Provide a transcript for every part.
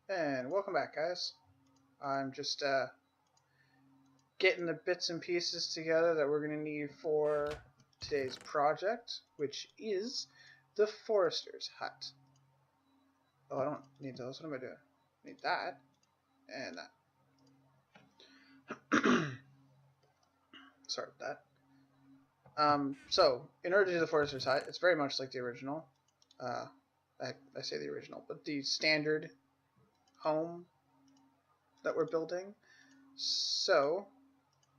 And welcome back, guys. I'm just getting the bits and pieces together that we're going to need for today's project, which is the Forester's Hut. Oh, I don't need those. What am I doing? I need that and that. Sorry about that. So, in order to do the Forester's Hut, it's very much like the original. I say the original, but the standard home that we're building. So,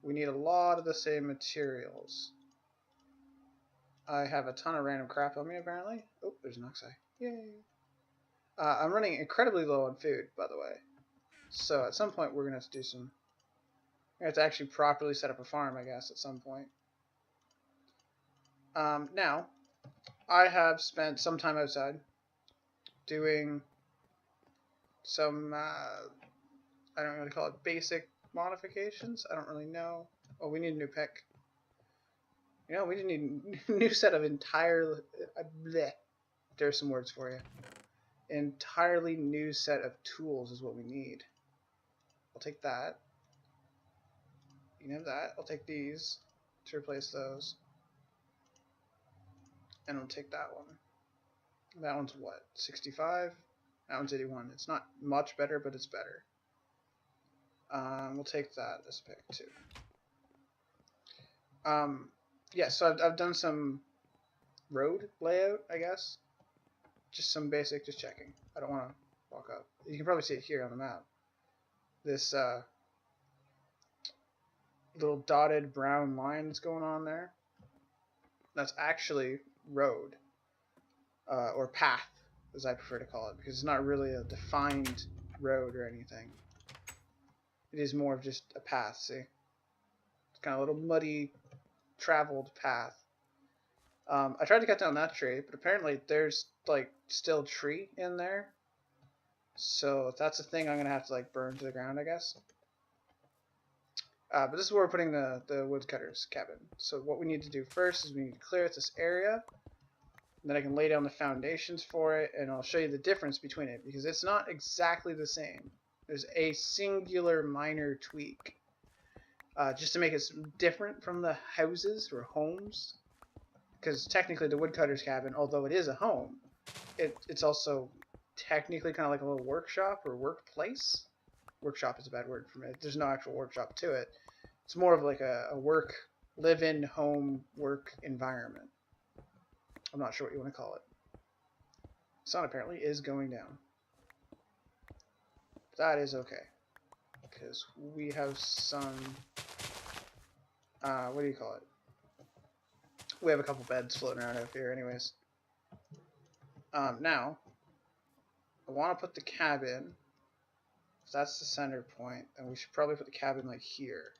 we need a lot of the same materials. I have a ton of random crap on me, apparently. Oh, there's an oxeye. Yay! I'm running incredibly low on food, by the way. So at some point, we're going to have to do some... We're going to have to actually properly set up a farm, I guess, at some point. Now, I have spent some time outside doing some, I don't know what to call it, basic modifications. I don't really know. Oh, we need a new pick. You know, we didn't need a new set of entire... bleh. There's some words for you. Entirely new set of tools is what we need. I'll take that. You can have that. I'll take these to replace those. And I'll take that one. That one's what? 65? That one's 81. It's not much better, but it's better. We'll take that as a pick too. Yeah, so I've done some road layout, I guess. Just some basic, just checking. I don't want to walk up. You can probably see it here on the map. This little dotted brown line that's going on there. That's actually road. Or path, as I prefer to call it. Because it's not really a defined road or anything. It is more of just a path, see? It's kind of a little muddy, traveled path. I tried to cut down that tree, but apparently there's like still tree in there. So if that's a thing, I'm gonna have to like burn to the ground, I guess. But this is where we're putting the woodcutter's cabin. So what we need to do first is we need to clear out this area. And then I can lay down the foundations for it, and I'll show you the difference between it because it's not exactly the same. There's a singular minor tweak, just to make it different from the houses or homes. Because technically the woodcutter's cabin, although it is a home, it's also technically kind of like a little workshop or workplace. Workshop is a bad word for me. There's no actual workshop to it. It's more of like a work, live-in, home, work environment. I'm not sure what you want to call it. Sun apparently is going down. That is okay. Because we have some... what do you call it? We have a couple beds floating around out here anyways. Now, I want to put the cabin, if that's the center point, and we should probably put the cabin like here.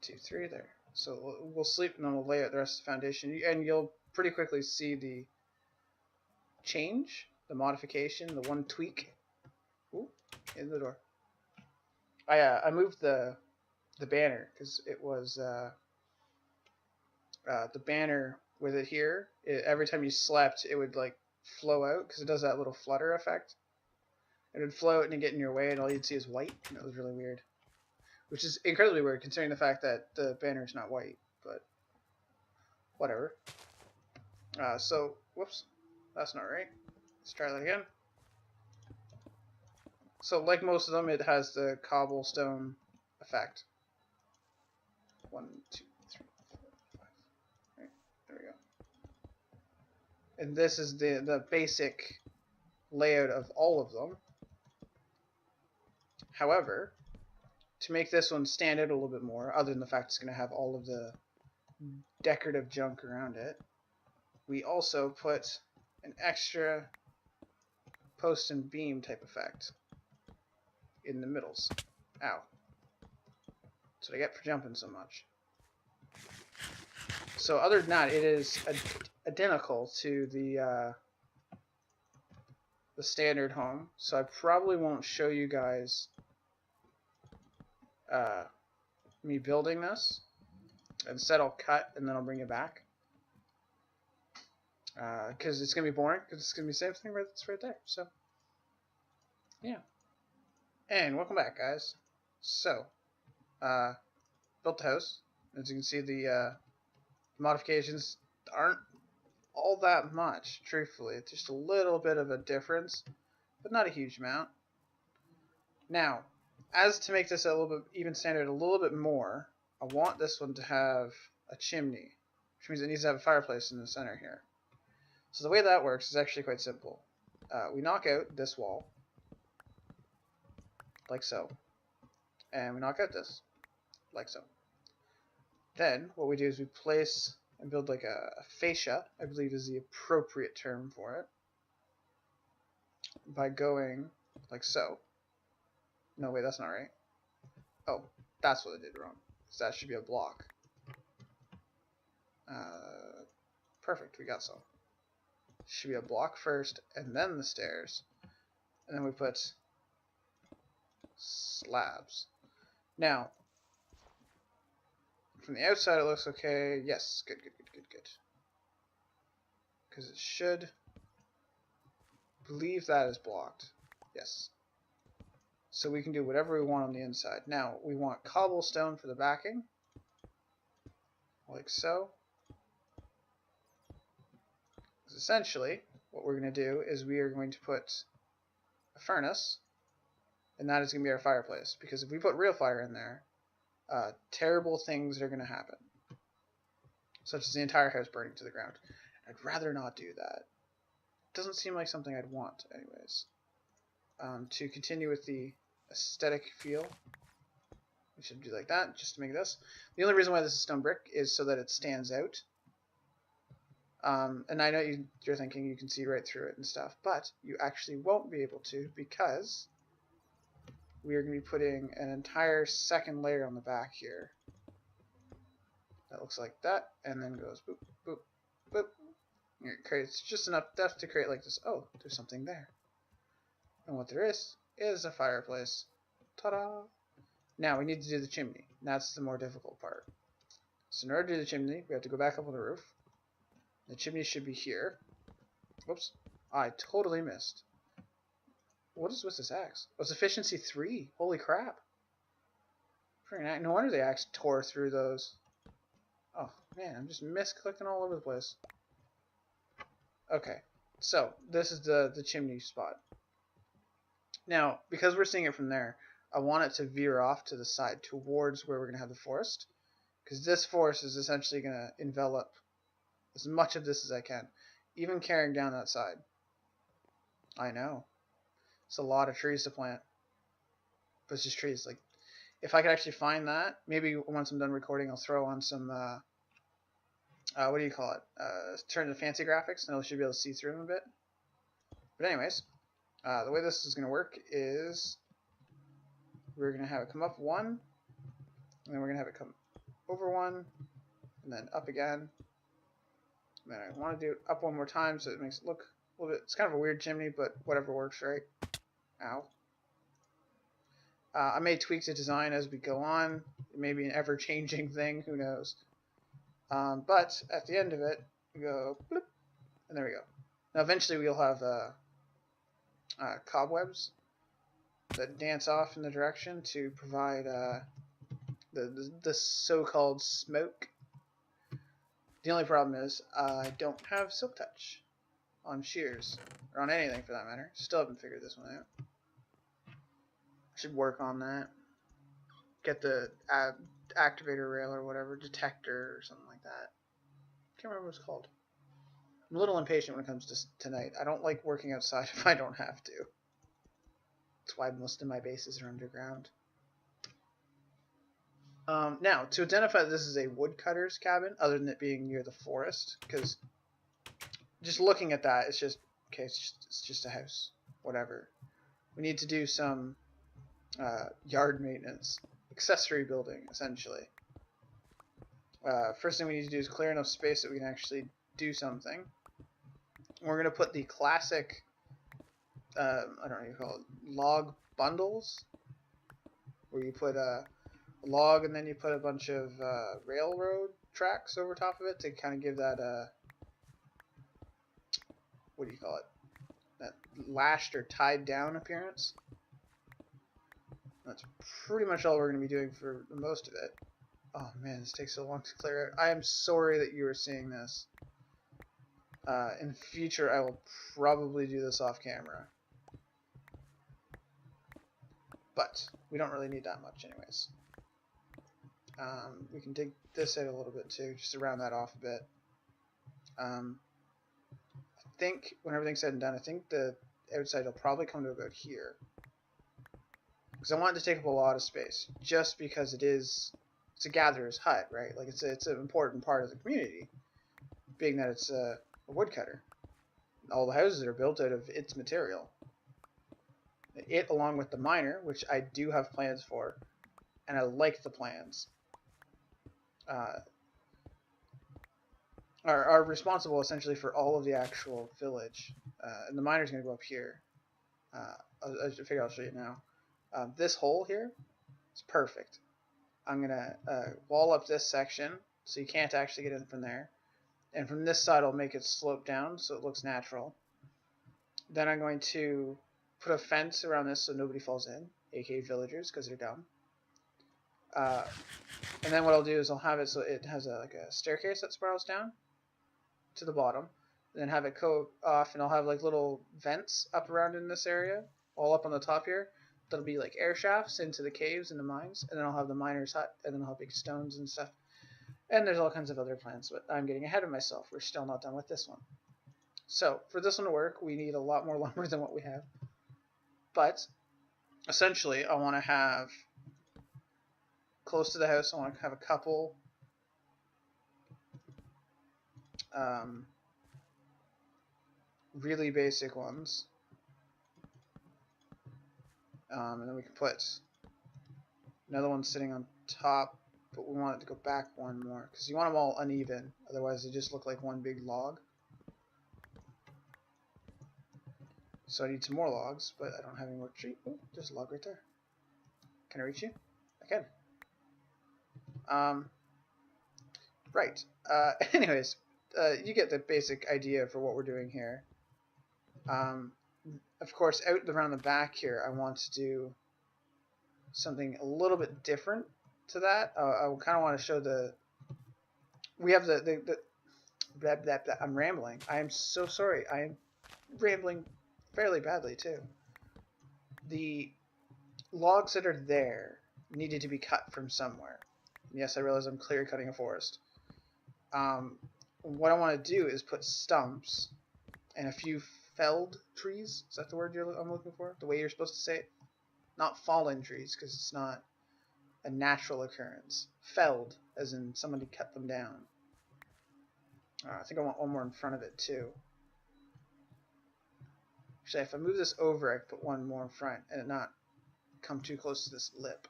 2, 3 there. So we'll sleep and then we'll lay out the rest of the foundation. And you'll pretty quickly see the change, the modification, the one tweak. Ooh, in the door. I moved the banner because it was... the banner with it here, every time you slept, it would like flow out because it does that little flutter effect. It would float and get in your way, and all you'd see is white, and it was really weird. Which is incredibly weird considering the fact that the banner is not white, but whatever. So, whoops, that's not right. Let's try that again. So, like most of them, it has the cobblestone effect. 1, 2, 3, 4, 5. Right, there we go. And this is the basic layout of all of them. However, to make this one stand out a little bit more, other than the fact it's going to have all of the decorative junk around it, we also put an extra post and beam type effect in the middles. Ow. That's what I get for jumping so much. So other than that, it is identical to the standard home. So I probably won't show you guys me building this. Instead, I'll cut and then I'll bring it back. Because it's going to be boring, because it's going to be the same thing that's right there. So Yeah. And welcome back, guys. So, built the house. As you can see, the modifications aren't all that much, truthfully. It's just a little bit of a difference, but not a huge amount. Now, as to make this a little bit even standard a little bit more, I want this one to have a chimney, which means it needs to have a fireplace in the center here. So the way that works is actually quite simple. We knock out this wall, like so, and we knock out this, like so. Then what we do is we place and build like a fascia, I believe is the appropriate term for it, by going like so. No, wait, that's not right. Oh, that's what I did wrong. So that should be a block. Perfect, we got some. Should be a block first, and then the stairs. And then we put slabs. Now, from the outside it looks okay. Yes, good. Because it should believe that is blocked. Yes. So we can do whatever we want on the inside. Now, we want cobblestone for the backing. Like so. Because essentially, what we're going to do is we are going to put a furnace, and that is going to be our fireplace. Because if we put real fire in there, terrible things are going to happen. Such as the entire house burning to the ground. I'd rather not do that. Doesn't seem like something I'd want, anyways. To continue with the aesthetic feel, we should do like that, just to make this. The only reason why this is stone brick is so that it stands out. And I know you're thinking you can see right through it and stuff, but you actually won't be able to, because we are going to be putting an entire second layer on the back here. That looks like that, and then goes boop, boop, boop. It creates just enough depth to create like this. Oh, there's something there. And what there is a fireplace. Ta-da! Now we need to do the chimney. That's the more difficult part. So in order to do the chimney, we have to go back up on the roof. The chimney should be here. Whoops. I totally missed. What is with this axe? Oh, it's efficiency 3. Holy crap. No wonder the axe tore through those. Oh, man, I'm just misclicking all over the place. Okay, so this is the chimney spot. Now, because we're seeing it from there, I want it to veer off to the side towards where we're going to have the forest. Because this forest is essentially going to envelop as much of this as I can. Even carrying down that side. I know. It's a lot of trees to plant. But it's just trees. Like, if I could actually find that, maybe once I'm done recording, I'll throw on some, what do you call it? Turn to fancy graphics, and I should be able to see through them a bit. But anyways, the way this is going to work is we're going to have it come up 1, and then we're going to have it come over 1, and then up again. And then I want to do it up 1 more time so it makes it look a little bit, it's kind of a weird chimney, but whatever works, right? Ow. I may tweak the design as we go on. It may be an ever-changing thing, who knows. But at the end of it, we go bloop, and there we go. Now eventually we'll have cobwebs that dance off in the direction to provide the so-called smoke. The only problem is I don't have silk touch on shears, or on anything for that matter. Still haven't figured this one out. Should work on that. Get the activator rail or whatever, detector or something like that. Can't remember what it's called. I'm a little impatient when it comes to tonight. I don't like working outside if I don't have to. That's why most of my bases are underground. Now, to identify that this is a woodcutter's cabin, other than it being near the forest, because just looking at that, it's just, okay, it's just a house. Whatever. We need to do some yard maintenance. Accessory building, essentially. First thing we need to do is clear enough space that we can actually do something. We're going to put the classic, I don't know what you call it, log bundles, where you put a log and then you put a bunch of railroad tracks over top of it to kind of give that, what do you call it, that lashed or tied down appearance. That's pretty much all we're going to be doing for most of it. Oh man, this takes so long to clear out. I am sorry that you are seeing this. In future, I will probably do this off camera. But we don't really need that much anyways. We can dig this out a little bit too, just to round that off a bit. I think when everything's said and done, I think the outside will probably come to about here. Because I want it to take up a lot of space, just because it's a gatherer's hut, right? Like it's an important part of the community, being that it's a woodcutter. All the houses are built out of its material. It, along with the miner, which I do have plans for, and I like the plans, are responsible essentially for all of the actual village. And the miner's going to go up here. I figure I'll show you now. This hole here is perfect. I'm going to wall up this section so you can't actually get in from there. And from this side I'll make it slope down so it looks natural. Then I'm going to put a fence around this so nobody falls in, aka villagers, because they're dumb. And then what I'll do is I'll have it so it has like a staircase that spirals down to the bottom. And then have it go off, and I'll have like little vents up around in this area, all up on the top here. That'll be like air shafts into the caves and the mines. And then I'll have the miner's hut, and then I'll have big stones and stuff. And there's all kinds of other plans, but I'm getting ahead of myself. We're still not done with this one. So for this one to work, we need a lot more lumber than what we have. But essentially, I want to have close to the house. I want to have a couple really basic ones, and then we can put another one sitting on top. But we want it to go back one more because you want them all uneven. Otherwise, they just look like one big log. So I need some more logs, but I don't have any more tree. Oh, there's a log right there. Can I reach you? I can. Right. Anyways, you get the basic idea for what we're doing here. Of course, out around the back here, I want to do something a little bit different to that. I kind of want to show we have the blah, blah, blah. I'm rambling. I am so sorry. I am rambling fairly badly too. The logs that are there needed to be cut from somewhere. Yes, I realize I'm clear cutting a forest. What I want to do is put stumps and a few felled trees. Is that the word I'm looking for? The way you're supposed to say it? Not fallen trees, because it's not a natural occurrence. Felled, as in somebody cut them down. I think I want one more in front of it too. Actually, if I move this over, I can put one more in front and it not come too close to this lip.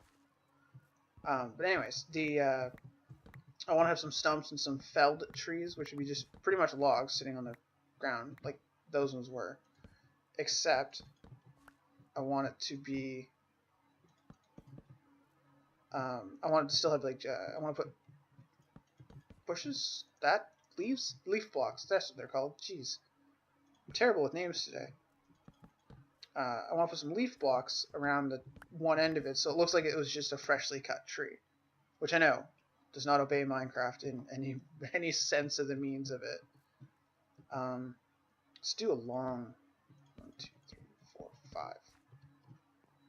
But anyways, I want to have some stumps and some felled trees, which would be just pretty much logs sitting on the ground, like those ones were. Except, I want it to be... I want it to still have, like, I want to put bushes? Leaves? Leaf blocks, that's what they're called. Jeez. I'm terrible with names today. I want to put some leaf blocks around the one end of it so it looks like it was just a freshly cut tree. Which I know does not obey Minecraft in any sense of the means of it. Let's do a long 1, 2, 3, 4, 5.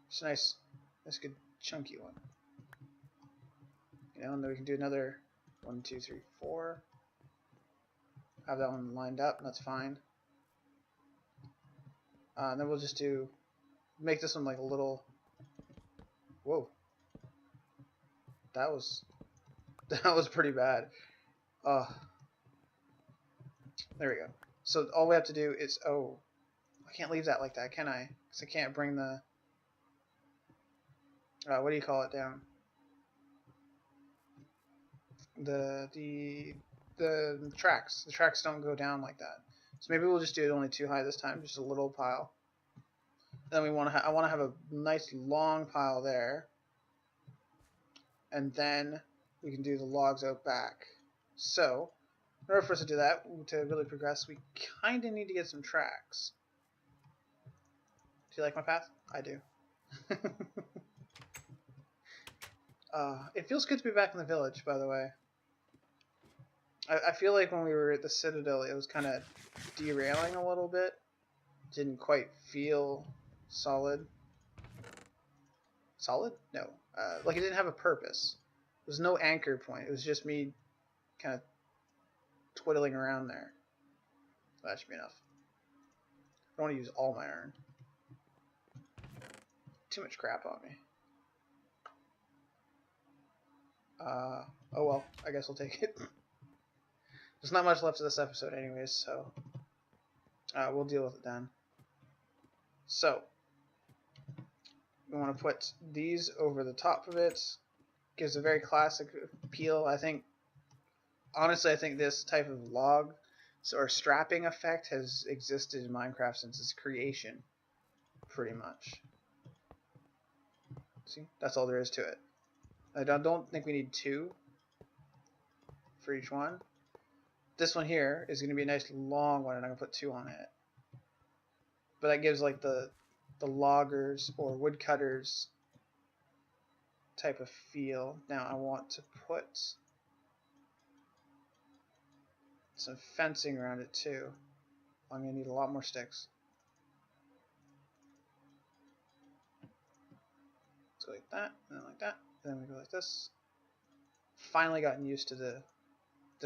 It's a nice good chunky one. You know, and then we can do another 1, 2, 3, 4. Have that one lined up, and that's fine. And then we'll just make this one like a little. Whoa, that was pretty bad. There we go. So all we have to do is, I can't leave that like that, can I? Because I can't bring the what do you call it down? The tracks. The tracks don't go down like that. So maybe we'll just do it only too high this time, just a little pile. Then I want to have a nice long pile there, and then we can do the logs out back. So in order for us to do that, to really progress, we kind of need to get some tracks. you like my path? I do. It feels good to be back in the village, by the way. I feel like when we were at the Citadel, it was kind of derailing a little bit. Didn't quite feel solid. Solid? No. Like it didn't have a purpose. There was no anchor point. It was just me kind of twiddling around there. That should be enough. I don't want to use all my iron. Too much crap on me. Oh well, I guess I'll take it. There's not much left of this episode anyways, so we'll deal with it then. So, we want to put these over the top of it. Gives a very classic appeal. Honestly, I think this type of log or strapping effect has existed in Minecraft since its creation, pretty much. See, that's all there is to it. I don't think we need 2 for each one. This one here is going to be a nice long one, and I'm going to put 2 on it. But that gives like the loggers or woodcutters type of feel. Now I want to put some fencing around it too. I'm going to need a lot more sticks. Let's go like that, and then like that, and then we go like this. Finally gotten used to the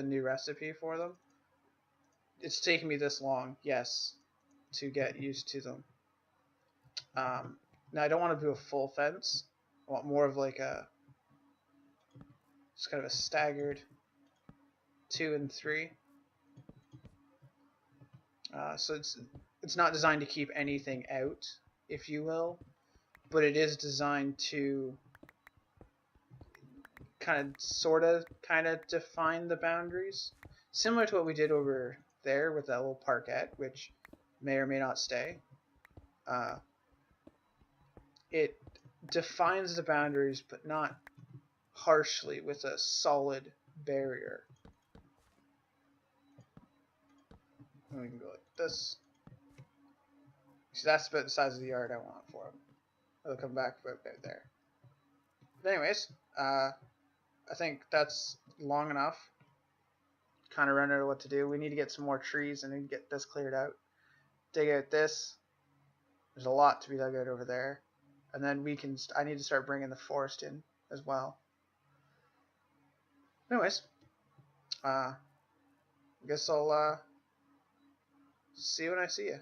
new recipe for them. It's taken me this long, yes, to get used to them. Now I don't want to do a full fence. I want more of like just kind of a staggered 2 and 3. So it's not designed to keep anything out, if you will, but it is designed to kind of define the boundaries, similar to what we did over there with that little parkette, which may or may not stay. It defines the boundaries, but not harshly with a solid barrier. And we can go like this. See, that's about the size of the yard I want for them. It'll come back right there. But anyways, I think that's long enough. Kind of run out of what to do. We need to get some more trees and then get this cleared out. Dig out this. There's a lot to be dug out over there. And then I need to start bringing the forest in as well. Anyways, I guess I'll see you when I see you.